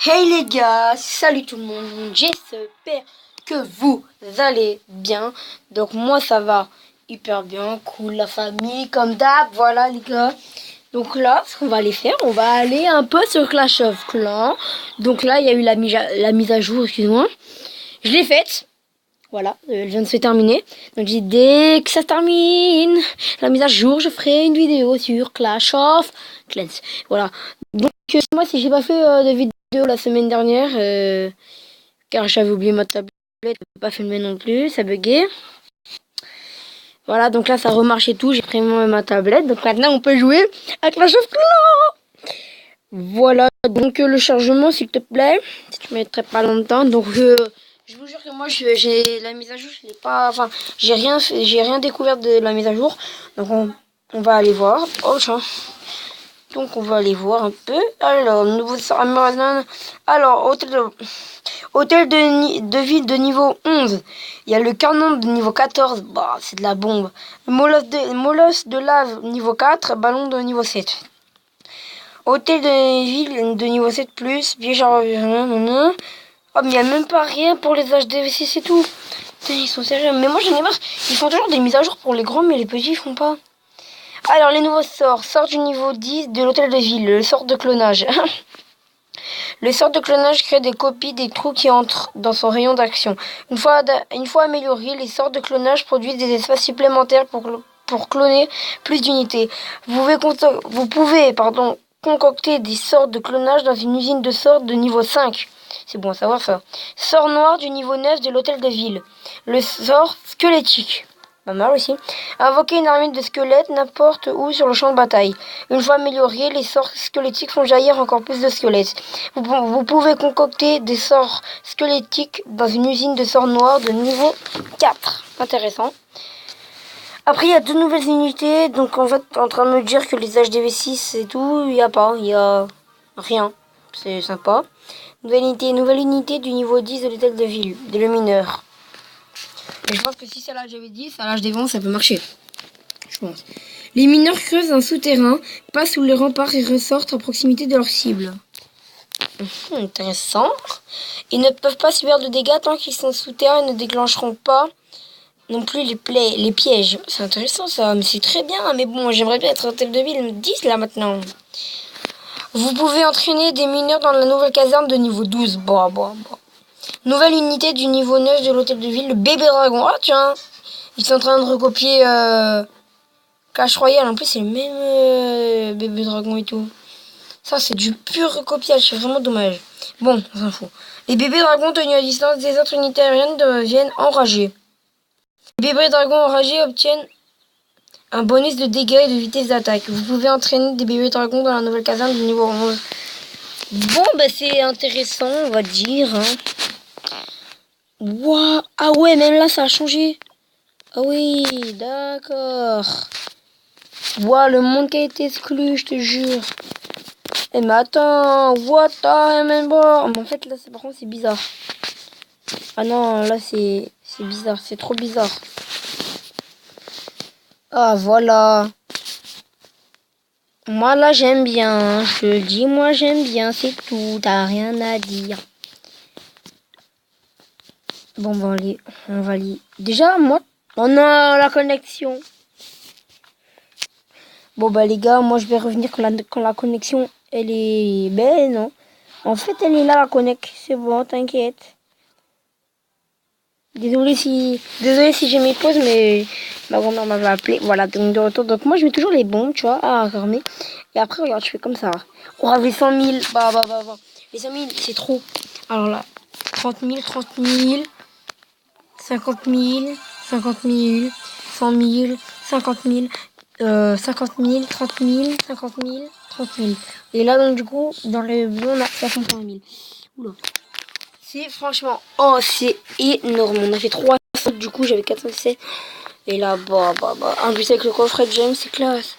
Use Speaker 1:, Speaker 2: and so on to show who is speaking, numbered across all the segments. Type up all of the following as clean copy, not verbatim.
Speaker 1: Hey les gars, salut tout le monde, j'espère que vous allez bien. Donc moi ça va hyper bien, cool la famille comme d'hab, voilà les gars. Donc là, ce qu'on va aller faire, on va aller un peu sur Clash of Clans. Donc là, il y a eu la mise à jour, excuse-moi. Je l'ai faite, voilà, elle vient de se terminer. Donc j'ai dit, dès que ça se termine, la mise à jour, je ferai une vidéo sur Clash of Clans. Voilà. Donc moi, si j'ai pas fait de vidéo la semaine dernière, car j'avais oublié ma tablette, je peux pas filmer non plus, ça buguait. Voilà, donc là ça remarche et tout, j'ai pris ma tablette, donc maintenant on peut jouer à Clash of Clans. Voilà, donc le chargement s'il te plaît, si tu mettrais pas longtemps, donc je vous jure que moi j'ai la mise à jour, je l'ai pas, enfin j'ai rien découvert de la mise à jour, donc on va aller voir. Oh tiens. Donc on va aller voir un peu. Alors, nouveau Amazon. Alors, hôtel de ville de niveau 11. Il y a le canon de niveau 14. Bah, c'est de la bombe. Molosse de lave niveau 4. Ballon de niveau 7. Hôtel de ville de niveau 7+. Piège à revenir. Oh, mais il n'y a même pas rien pour les HDV6 et tout. Putain, ils sont sérieux. Mais moi, j'en ai marre. Ils font toujours des mises à jour pour les grands, mais les petits, ils font pas. Alors, les nouveaux sorts. Sort du niveau 10 de l'hôtel de ville. Le sort de clonage. Le sort de clonage crée des copies des trous qui entrent dans son rayon d'action. Une fois améliorés, les sorts de clonage produisent des espaces supplémentaires pour cloner plus d'unités. Vous pouvez concocter des sorts de clonage dans une usine de sorts de niveau 5. C'est bon à savoir ça. Sort noir du niveau 9 de l'hôtel de ville. Le sort squelettique. Pas mal aussi. Invoquer une armée de squelettes n'importe où sur le champ de bataille. Une fois améliorés, les sorts squelettiques font jaillir encore plus de squelettes. Vous pouvez concocter des sorts squelettiques dans une usine de sorts noirs de niveau 4. Intéressant. Après, il y a deux nouvelles unités. Donc, en fait, en train de me dire que les HDV6 et tout, il n'y a pas. Il y a rien. C'est sympa. Nouvelle unité du niveau 10 de l'hôtel de ville, de le mineur. Et je pense que si c'est là j'avais dit, ça l'âge des vents, ça peut marcher. Je pense. Les mineurs creusent un souterrain, passent sous les remparts et ressortent à proximité de leur cible. Intéressant. Ils ne peuvent pas subir de dégâts tant qu'ils sont sous terre et ne déclencheront pas non plus les pièges. C'est intéressant ça, mais c'est très bien. Mais bon, j'aimerais bien être hôtel de ville 10 là maintenant. Vous pouvez entraîner des mineurs dans la nouvelle caserne de niveau 12. Bon. Nouvelle unité du niveau 9 de l'hôtel de ville, le bébé dragon. Ah tiens, ils sont en train de recopier Clash Royale. En plus, c'est le même bébé dragon et tout. Ça, c'est du pur recopiage. C'est vraiment dommage. Bon, on s'en fout. Les bébés dragons tenus à distance des autres unités aériennes deviennent enragés. Les bébés dragons enragés obtiennent un bonus de dégâts et de vitesse d'attaque. Vous pouvez entraîner des bébés dragons dans la nouvelle caserne du niveau 11. Bon, bah c'est intéressant, on va dire. Hein. Wow. Ah ouais, même là, ça a changé. Ah oui, d'accord. Wow, le monde qui a été exclu, je te jure. Eh mais attends, what the mais en fait, là, par contre, c'est bizarre. Ah non, là, c'est bizarre, c'est trop bizarre. Ah, voilà. Moi, là, j'aime bien. Je te le dis, moi, j'aime bien, c'est tout. T'as rien à dire. Bon, bon, allez, on va aller. Déjà, moi, on a la connexion. Bon, bah, les gars, moi, je vais revenir quand la connexion, elle est belle, non? En fait, elle est là, la connexion. C'est bon, t'inquiète. Désolé si j'ai mis pause, mais ma grand-mère m'avait appelé. Voilà, donc de retour. Donc, moi, je mets toujours les bombes, tu vois, à armer. Et après, regarde, je fais comme ça. Oh, les 100 000. Bah. Les 100 000, c'est trop. Alors là, 30 000, 50 000, 50 000, 100 000, 50 000, 50 000, 30 000, 50 000, 30 000. Et là, donc, du coup, dans le bleu, on a 65 000. Oula. C'est franchement, oh, c'est énorme. On a fait 3 sautes, du coup, j'avais 407. Et là, bah. En plus, avec le coffret de James, c'est classe.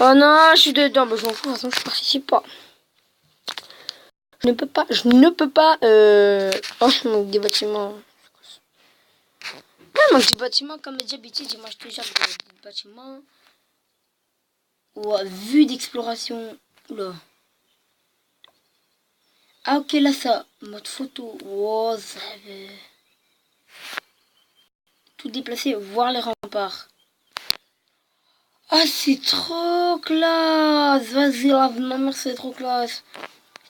Speaker 1: Oh non, je suis dedans. Bah, je m'en fous, de toute façon, je participe pas. Je ne peux pas, Oh, je manque des bâtiments. Ouais, manque des bâtiments, comme d'habitude, j'ai acheté déjà des bâtiments. Ou vue d'exploration. Oula. Ah ok, là ça, mode photo. Wow, tout déplacer, voir les remparts. Ah, c'est trop classe. Vas-y, la ma mère, c'est trop classe.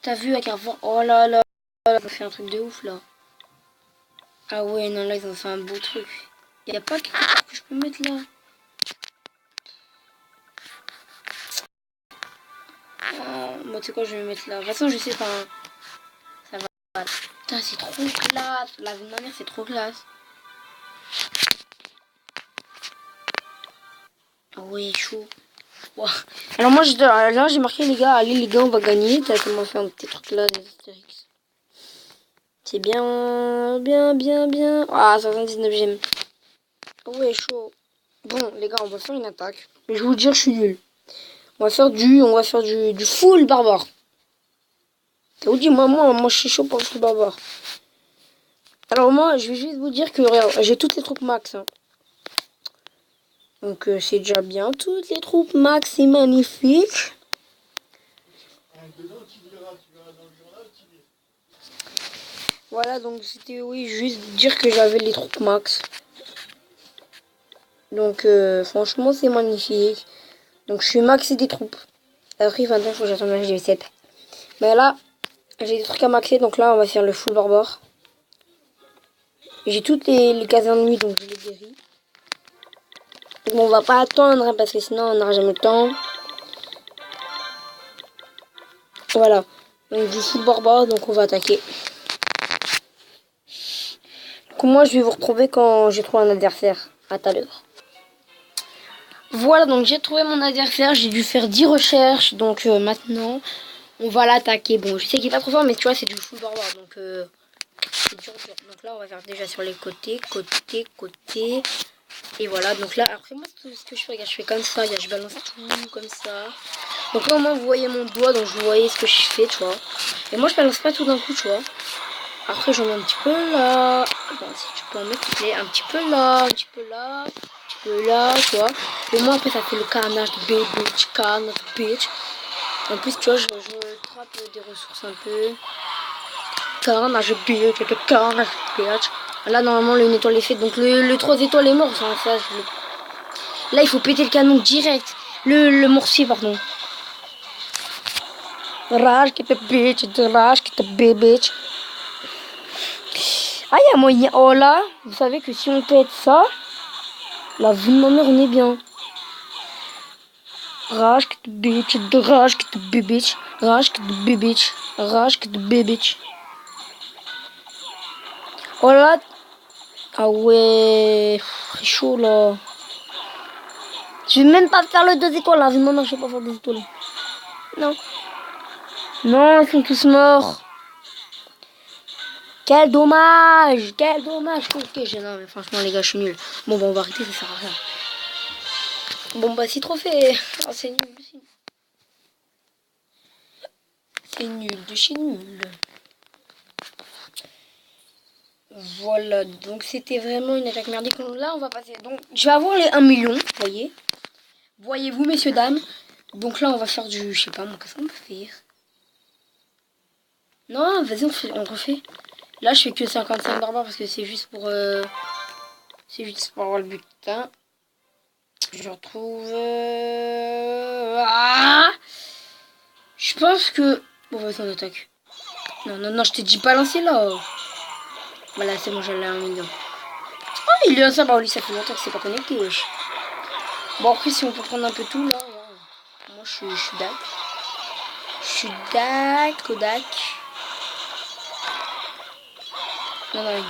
Speaker 1: T'as vu avec un vent. Oh là là, là, ils ont fait un truc de ouf là. Ah ouais, non, là, ils ont fait un beau truc. Y a pas quelque part que je peux mettre là. Moi, tu sais quoi, je vais me mettre là. De toute façon, je sais pas. Hein. Ça va. Putain, c'est trop classe. La vie de ma mère, c'est trop classe. Ah ouais, chaud. Wow. Alors moi, là, j'ai marqué les gars. Allez, les gars, on va gagner. T'as comment faire un petit truc là, des Astérix. C'est bien, bien, bien, bien. Ah, 79 j'aime. Ouais, chaud. Bon, les gars, on va faire une attaque. Mais je vais vous dire, je suis nul. On va faire du full barbare. Ça vous dit, moi, je suis chaud pour le full barbare. Alors moi, je vais juste vous dire que regarde, j'ai toutes les troupes max. Hein. Donc c'est déjà bien. Toutes les troupes max, c'est magnifique. Voilà, donc c'était oui, juste dire que j'avais les troupes max. Donc franchement, c'est magnifique. Donc je suis maxé des troupes. Après, maintenant, il faut que j'attende l'âge de 7. Mais là, j'ai des trucs à maxer, donc là, on va faire le full barbare. J'ai toutes les casernes de nuit, donc je les guéris. Donc on va pas attendre, hein, parce que sinon, on n'aura jamais le temps. Voilà. Donc du full barbare, donc on va attaquer. Donc moi, je vais vous retrouver quand j'ai trouvé un adversaire. À tout à l'heure. Voilà, donc j'ai trouvé mon adversaire. J'ai dû faire 10 recherches. Donc maintenant, on va l'attaquer. Bon, je sais qu'il est pas trop fort, mais tu vois, c'est du full barbare. Donc c'est dur, dur. Donc là, on va faire déjà sur les côtés, côté. Et voilà, donc là, après moi, ce que je fais, regarde, je fais comme ça, regarde, je balance tout comme ça. Donc là, au moins, vous voyez mon doigt, donc vous voyez ce que je fais, tu vois. Et moi, je balance pas tout d'un coup, tu vois. Après, j'en mets un petit peu là. Bon, si tu peux en mettre, un petit peu là, un petit peu là, un petit peu là, tu vois. Et moi, après, ça fait le carnage de bitch. En plus, tu vois, je trappe des ressources un peu. Carnage bitch. Là, normalement, le étoile est fait. Donc, le 3 étoiles est mort. Ça, là, il faut péter le canon direct. Le mortier, pardon. Rage qui te bitch, rage qui te bitch. Ah, il y a moyen. Oh là, vous savez que si on pète ça, la vie de ma mère, on est bien. Rage qui te bitch, rage qui te bitch, rage qui te bitch, rage qui te bitch. Oh là. Ah ouais, c'est chaud là. Je vais même pas faire le 2 étoiles là. Non, je vais pas faire 2 étoiles. Non. Non, ils sont tous morts. Quel dommage. Quel dommage. Ok, non, mais franchement, les gars, je suis nul. Bon, on va arrêter, ça sert à rien. Bon, bah, c'est trop fait. Oh, c'est nul. C'est nul de chez nul. Voilà, donc c'était vraiment une attaque merdique. Là, on va passer. Donc, je vais avoir les 1 million, vous voyez. Voyez-vous, messieurs, dames. Donc là, on va faire du... Je sais pas, moi, qu'est-ce qu'on peut faire? Non, vas-y, on refait. Là, je fais que 55 barbares parce que c'est juste pour... C'est juste pour avoir le butin. Je retrouve... Ah, je pense que... Bon, vas-y, on attaque. Non, je t'ai dit pas lancer là. Voilà, c'est bon, j'ai un million. Oh, il est un ça, bah lui, ça fait longtemps que c'est pas connecté, wesh. Bon, après, si on peut prendre un peu tout, là, moi, je suis dac. Je suis dac, Kodak. Non. De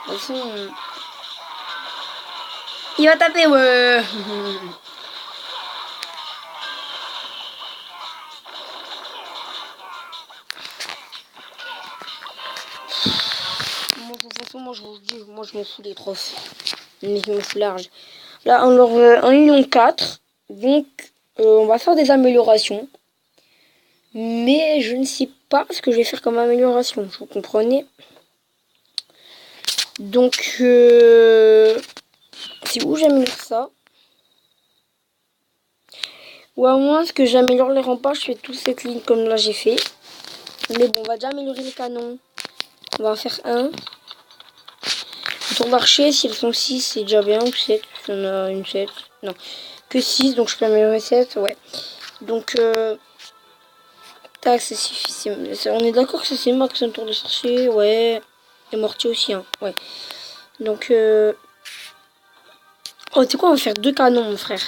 Speaker 1: toute façon... Il va taper, ouais. Moi, de toute façon, moi, je vous dis, moi, je m'en fous des trophées. Mais je m'en fous large. Là, on leur veut 1,4 million. Donc, on va faire des améliorations. Mais je ne sais pas ce que je vais faire comme amélioration. Vous comprenez? Donc, c'est où j'améliore ça? Ou à moins que j'améliore les remparts, je fais toute cette ligne comme là j'ai fait. Mais bon, on va déjà améliorer les canons. On va en faire un. Tour d'archer, si elles sont 6, c'est déjà bien. Ou 7, si on a une 7. Non, que 6, donc je peux améliorer 7. Ouais. Donc, tac, on est d'accord que ça c'est max un tour de sorcier. Ouais. Et mortier aussi, hein. Ouais. Donc, oh, tu sais quoi, on va faire 2 canons, mon frère.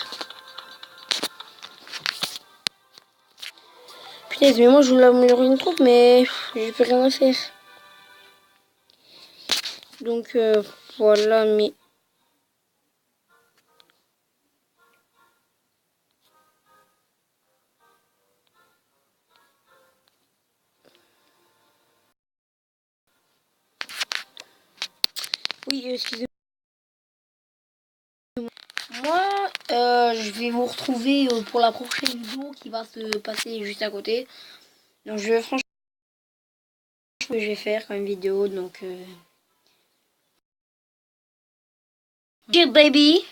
Speaker 1: Putain, mais moi je voulais améliorer une troupe, mais j'ai plus rien à faire. Donc, voilà, mais... Oui, excusez-moi. Moi, je vais vous retrouver pour la prochaine vidéo qui va se passer juste à côté. Donc, franchement, je vais faire comme vidéo, donc... baby!